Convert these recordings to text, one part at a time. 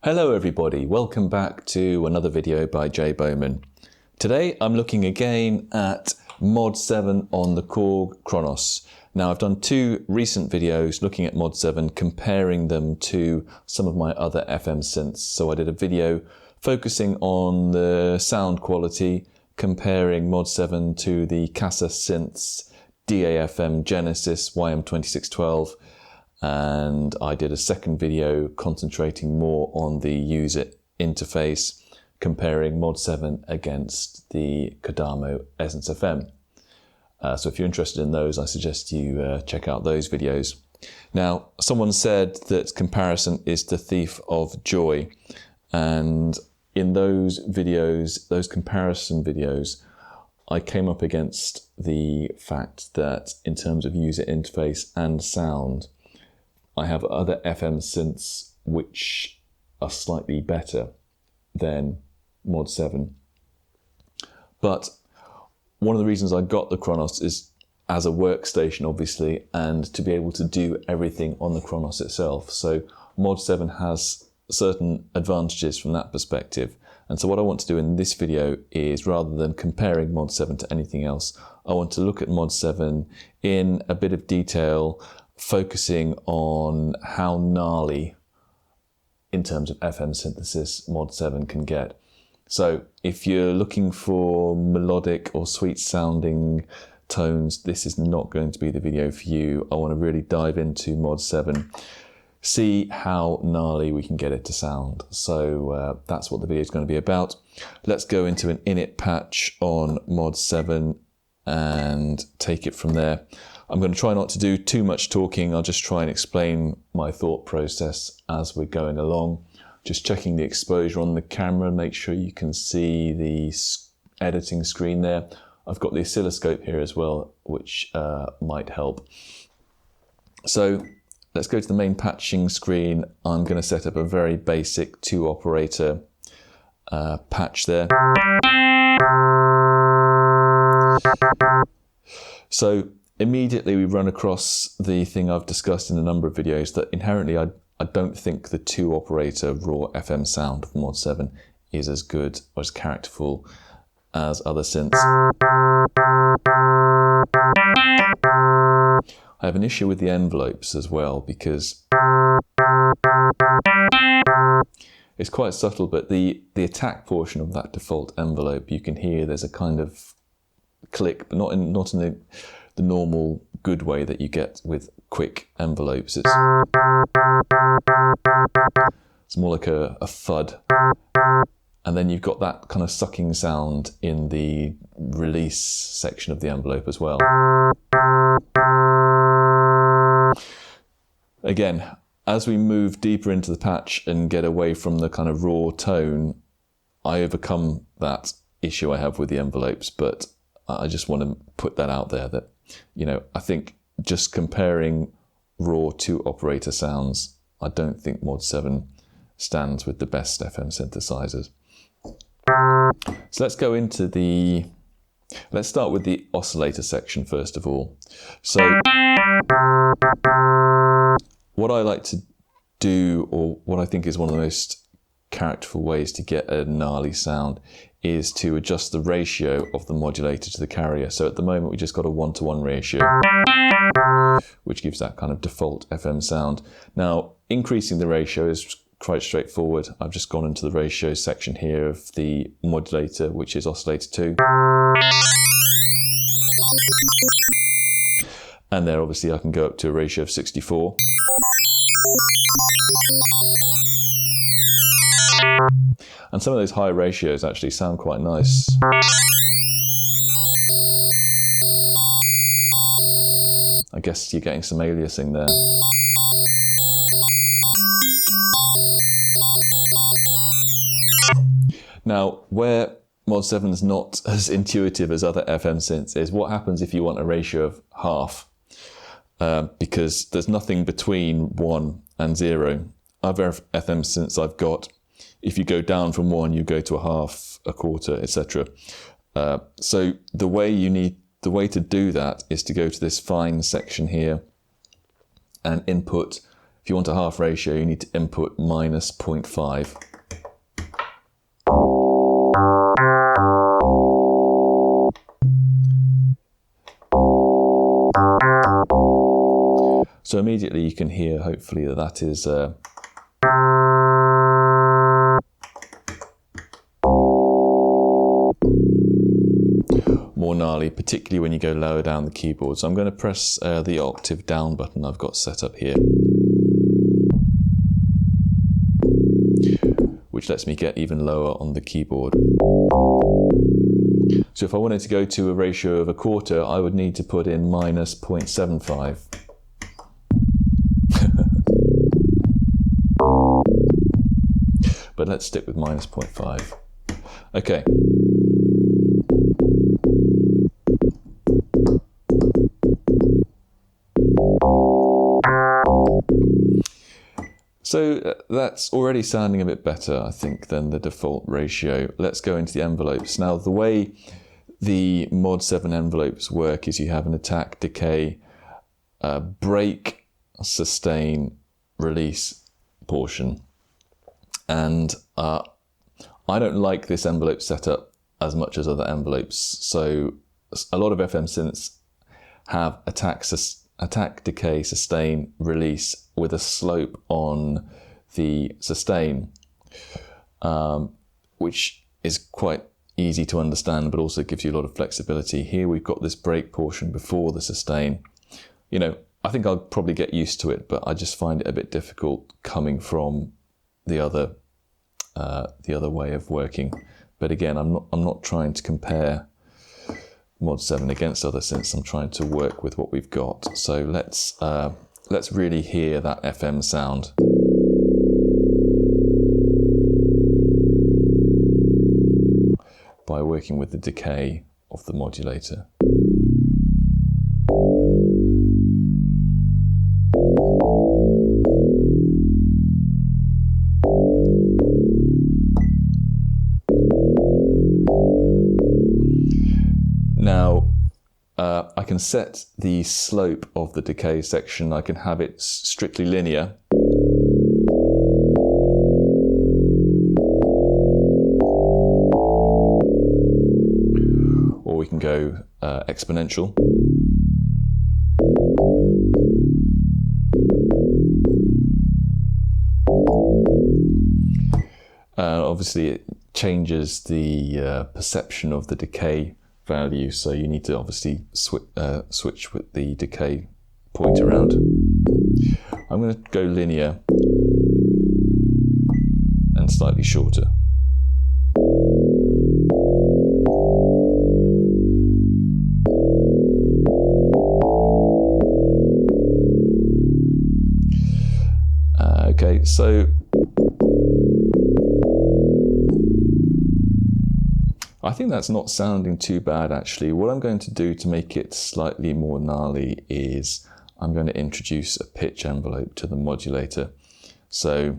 Hello everybody, welcome back to another video by Jay Bowman. Today I'm looking again at Mod-7 on the Korg Kronos. Now I've done two recent videos looking at Mod-7, comparing them to some of my other FM synths. So I did a video focusing on the sound quality, comparing Mod-7 to the Casa Synths DAFM Genesis YM2612. And I did a second video concentrating more on the user interface, comparing Mod-7 against the Kodamo Essence FM. So if you're interested in those, I suggest you check out those videos. Now, someone said that comparison is the thief of joy. And in those videos, those comparison videos, I came up against the fact that in terms of user interface and sound, I have other FM synths which are slightly better than Mod-7. But one of the reasons I got the Kronos is as a workstation, obviously, and to be able to do everything on the Kronos itself. So Mod-7 has certain advantages from that perspective. And so what I want to do in this video is, rather than comparing Mod-7 to anything else, I want to look at Mod-7 in a bit of detail, focusing on how gnarly, in terms of FM synthesis, Mod-7 can get. So if you're looking for melodic or sweet sounding tones, this is not going to be the video for you. I want to really dive into Mod-7, see how gnarly we can get it to sound. So that's what the video is going to be about. Let's go into an init patch on Mod-7 and take it from there. I'm going to try not to do too much talking. I'll just try and explain my thought process as we're going along. Just checking the exposure on the camera, make sure you can see the editing screen there. I've got the oscilloscope here as well, which might help. So let's go to the main patching screen. I'm going to set up a very basic 2-operator patch there. So immediately we run across the thing I've discussed in a number of videos, that inherently I don't think the 2-operator raw FM sound of Mod-7 is as good or as characterful as other synths. I have an issue with the envelopes as well, because it's quite subtle, but the attack portion of that default envelope, you can hear there's a kind of click, but not in the normal good way that you get with quick envelopes. It's more like a thud. And then you've got that kind of sucking sound in the release section of the envelope as well. Again, as we move deeper into the patch and get away from the kind of raw tone, I overcome that issue I have with the envelopes, but I just want to put that out there that, you know, I think just comparing raw 2-operator sounds, I don't think Mod-7 stands with the best FM synthesizers. So let's go into let's start with the oscillator section first of all. So what I like to do, or what I think is one of the most characterful ways to get a gnarly sound, is to adjust the ratio of the modulator to the carrier. So at the moment we just got a 1:1 ratio, which gives that kind of default FM sound. Now increasing the ratio is quite straightforward. I've just gone into the ratio section here of the modulator, which is Oscillator 2. And there obviously I can go up to a ratio of 64. And some of those high ratios actually sound quite nice. I guess you're getting some aliasing there. Now, where Mod-7 is not as intuitive as other FM synths is what happens if you want a ratio of half, because there's nothing between 1 and 0. Other FM synths I've got, if you go down from 1, you go to a half, a quarter, etc. So the way to do that is to go to this fine section here and input If you want a half ratio, you need to input -0.5. So immediately you can hear, hopefully, that is more gnarly, particularly when you go lower down the keyboard. So I'm going to press the octave down button I've got set up here, which lets me get even lower on the keyboard. So if I wanted to go to a ratio of 1/4, I would need to put in -0.75. But let's stick with -0.5. Okay. So that's already sounding a bit better, I think, than the default ratio. Let's go into the envelopes. Now, the way the Mod-7 envelopes work is you have an attack, decay, break, sustain, release portion. And I don't like this envelope setup as much as other envelopes. So a lot of FM synths have attack, decay, sustain, release with a slope on the sustain, which is quite easy to understand, but also gives you a lot of flexibility. Here we've got this break portion before the sustain. You know, I think I'll probably get used to it, but I just find it a bit difficult coming from the other way of working. But again, I'm not trying to compare Mod-7 against other synths. I'm trying to work with what we've got. So let's really hear that FM sound. By working with the decay of the modulator. Now, I can set the slope of the decay section. I can have it strictly linear. Or we can go exponential. Obviously, it changes the perception of the decay value, so you need to obviously switch with the decay point around. I'm going to go linear and slightly shorter. Okay, so I think that's not sounding too bad actually. What I'm going to do to make it slightly more gnarly is I'm going to introduce a pitch envelope to the modulator. So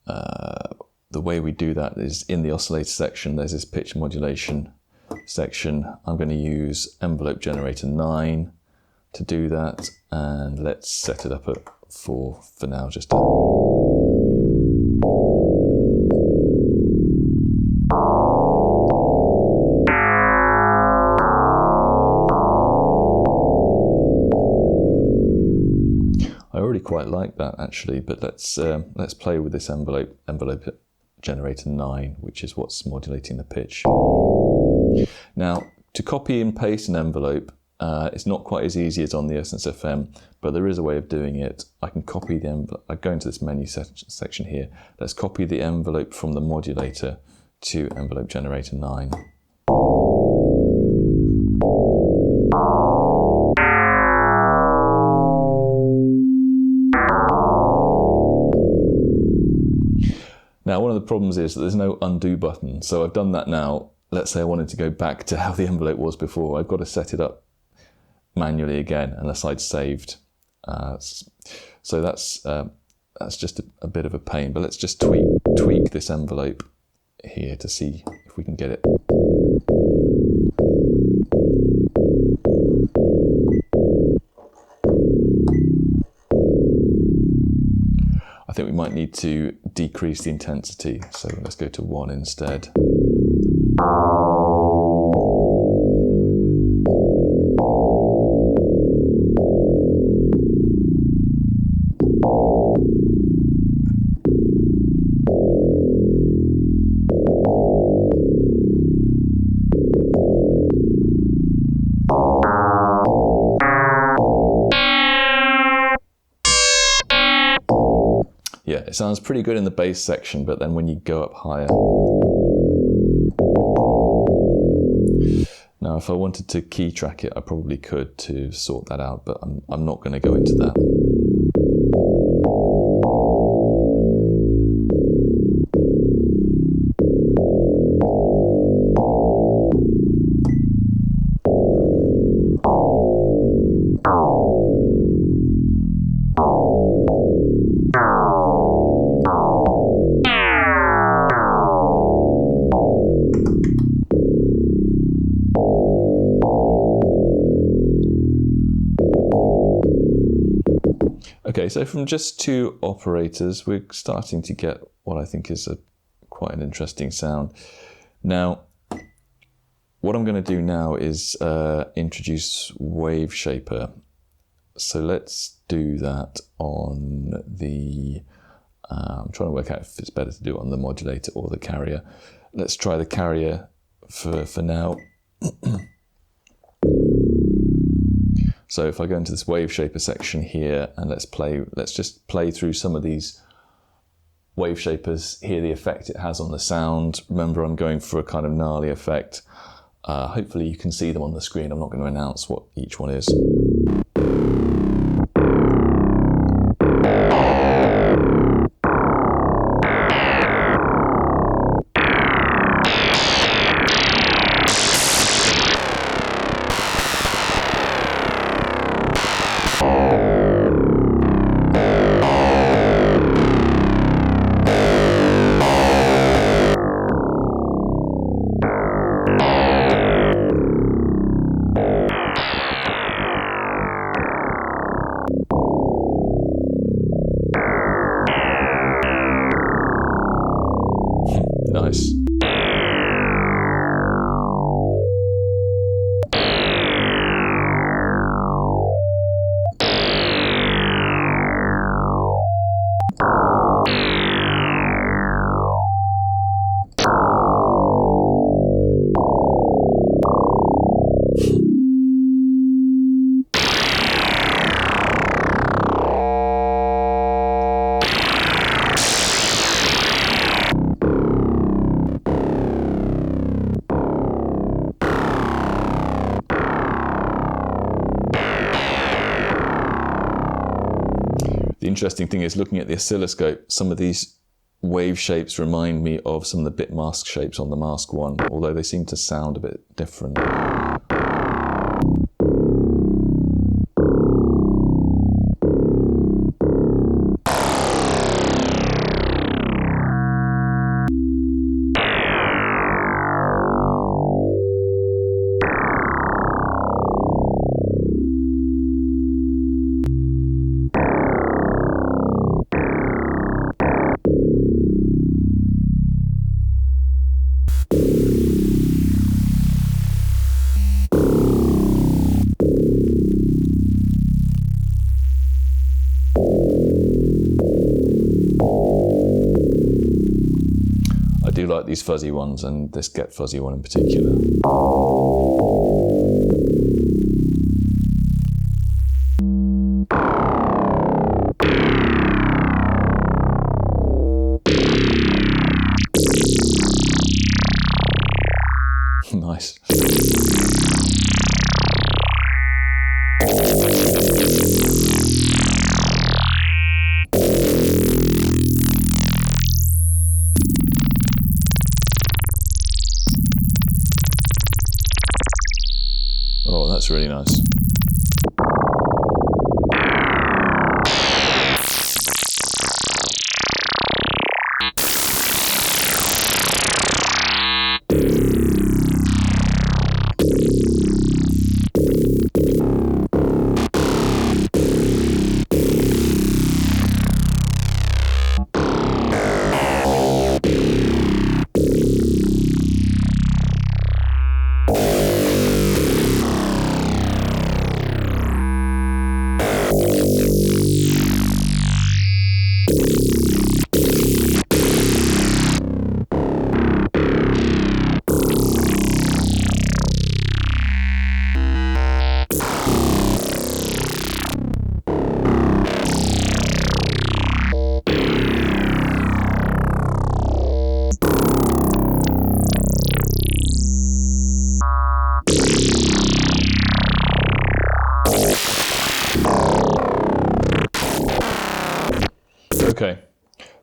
the way we do that is in the oscillator section, there's this pitch modulation section. I'm going to use envelope generator 9 to do that, and let's set it up at 4 for now, just to... I already quite like that actually, but let's play with this envelope generator 9, which is what's modulating the pitch. Now, to copy and paste an envelope, it's not quite as easy as on the Essence FM, but there is a way of doing it. I can copy the envelope. I go into this menu section here. Let's copy the envelope from the modulator to envelope generator 9. Now, one of the problems is that there's no undo button. So I've done that now. Let's say I wanted to go back to how the envelope was before. I've got to set it up manually again, unless I'd saved. So that's just a bit of a pain. But let's just tweak this envelope here to see if we can get it. think we might need to decrease the intensity. So let's go to 1 instead. Yeah, it sounds pretty good in the bass section, but then when you go up higher. Now, if I wanted to key track it, I probably could to sort that out, but I'm not going to go into that. Okay, so from just 2 operators, we're starting to get what I think is quite an interesting sound. Now, what I'm going to do now is introduce waveshaper. So let's do that on the, I'm trying to work out if it's better to do it on the modulator or the carrier. Let's try the carrier for now. So if I go into this waveshaper section here and let's just play through some of these waveshapers, hear the effect it has on the sound. Remember, I'm going for a kind of gnarly effect. Hopefully you can see them on the screen. I'm not going to announce what each one is. Nice. The interesting thing is, looking at the oscilloscope, some of these wave shapes remind me of some of the bit mask shapes on the Mask 1, although they seem to sound a bit different. I do like these fuzzy ones, and this Get Fuzzy one in particular. Nice. Oh, that's really nice.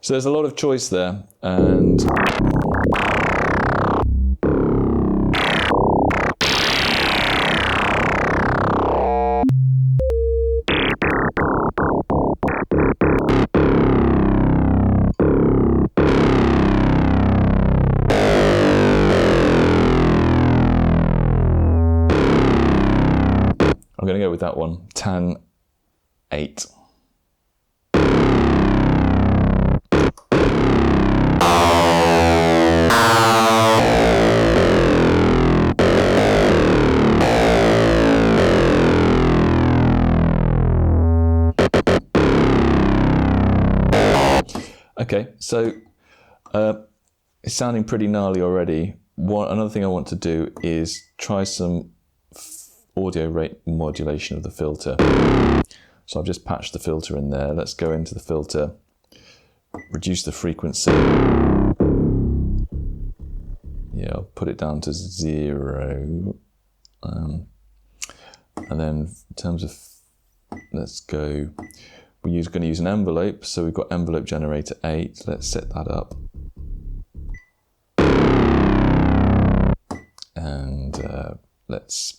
So there's a lot of choice there, and I'm going to go with that one, tan 8. Okay, so it's sounding pretty gnarly already. Another thing I want to do is try some audio rate modulation of the filter. So I've just patched the filter in there. Let's go into the filter, reduce the frequency. Yeah, I'll put it down to 0. And then in terms of, let's go, we're going to use an envelope. So we've got envelope generator 8. Let's set that up. And let's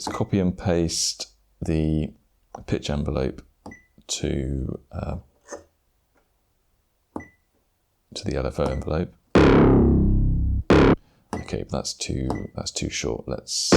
copy and paste the pitch envelope to the LFO envelope. Okay, that's too short. Let's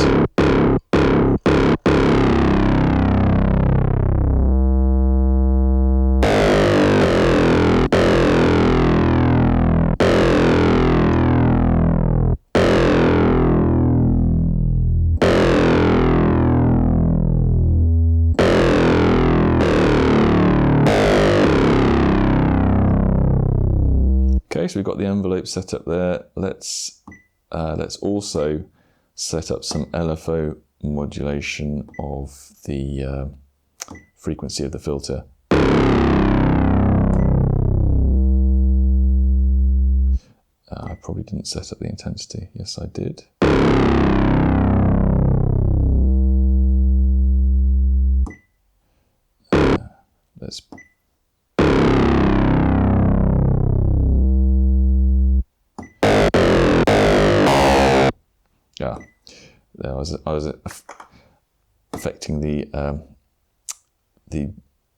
Okay, so we've got the envelope set up there. Let's also set up some LFO modulation of the frequency of the filter. I probably didn't set up the intensity. Yes, I did. Let's I was affecting the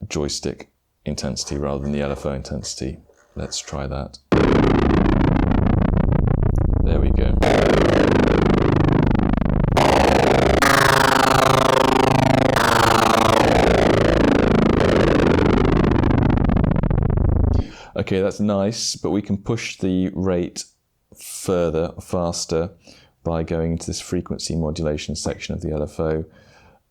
joystick intensity rather than the LFO intensity. Let's try that. There we go. Okay, that's nice, but we can push the rate faster by going into this frequency modulation section of the LFO.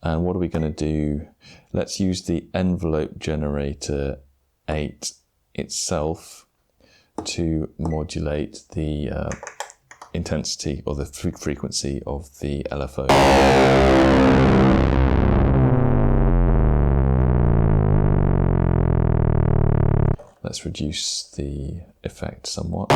And what are we going to do? Let's use the envelope generator 8 itself to modulate the intensity or the frequency of the LFO. Let's reduce the effect somewhat.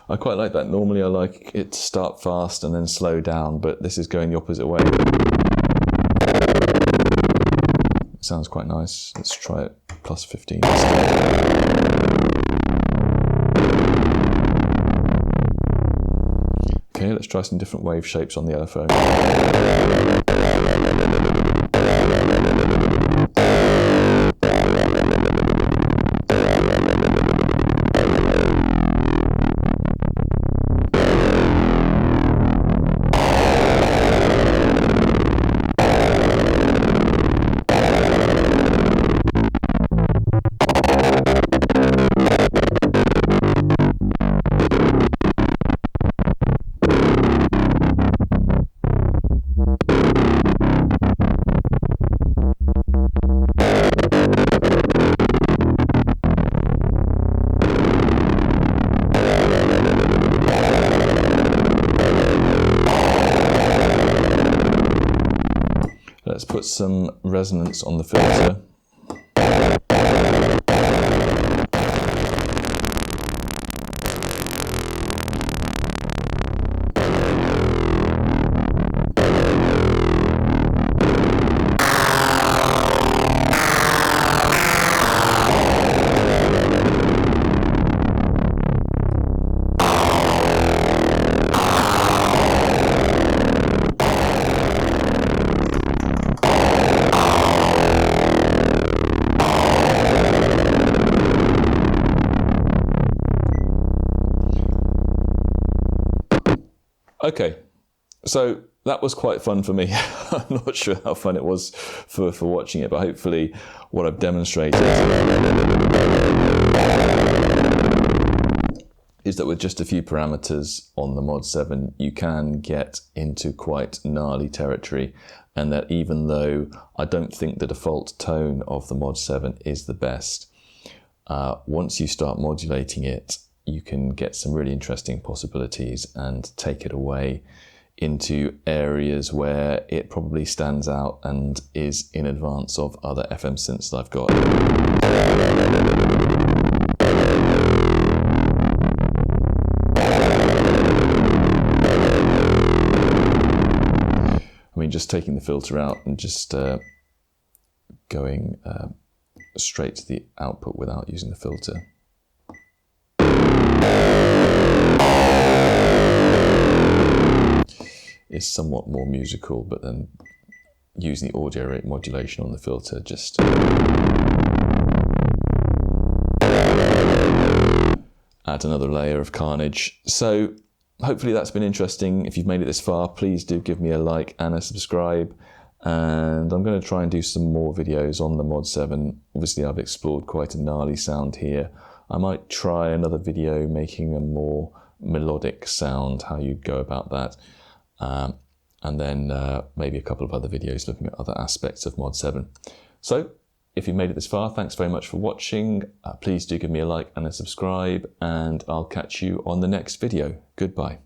I quite like that. Normally I like it to start fast and then slow down, but this is going the opposite way. It sounds quite nice. Let's try it plus 15 instead. Okay, let's try some different wave shapes on the LFO. put some resonance on the filter. Okay, so that was quite fun for me. I'm not sure how fun it was for watching it, but hopefully what I've demonstrated is that with just a few parameters on the Mod-7, you can get into quite gnarly territory, and that even though I don't think the default tone of the Mod-7 is the best, once you start modulating it, you can get some really interesting possibilities and take it away into areas where it probably stands out and is in advance of other FM synths that I've got. I mean, just taking the filter out and just going straight to the output without using the filter. Is somewhat more musical, but then using the audio rate modulation on the filter just add another layer of carnage. So hopefully that's been interesting. If you've made it this far, please do give me a like and a subscribe. And I'm going to try and do some more videos on the Mod-7. Obviously I've explored quite a gnarly sound here. I might try another video making a more melodic sound, how you'd go about that. And then maybe a couple of other videos looking at other aspects of Mod-7. So if you've made it this far, thanks very much for watching. Please do give me a like and a subscribe, and I'll catch you on the next video. Goodbye.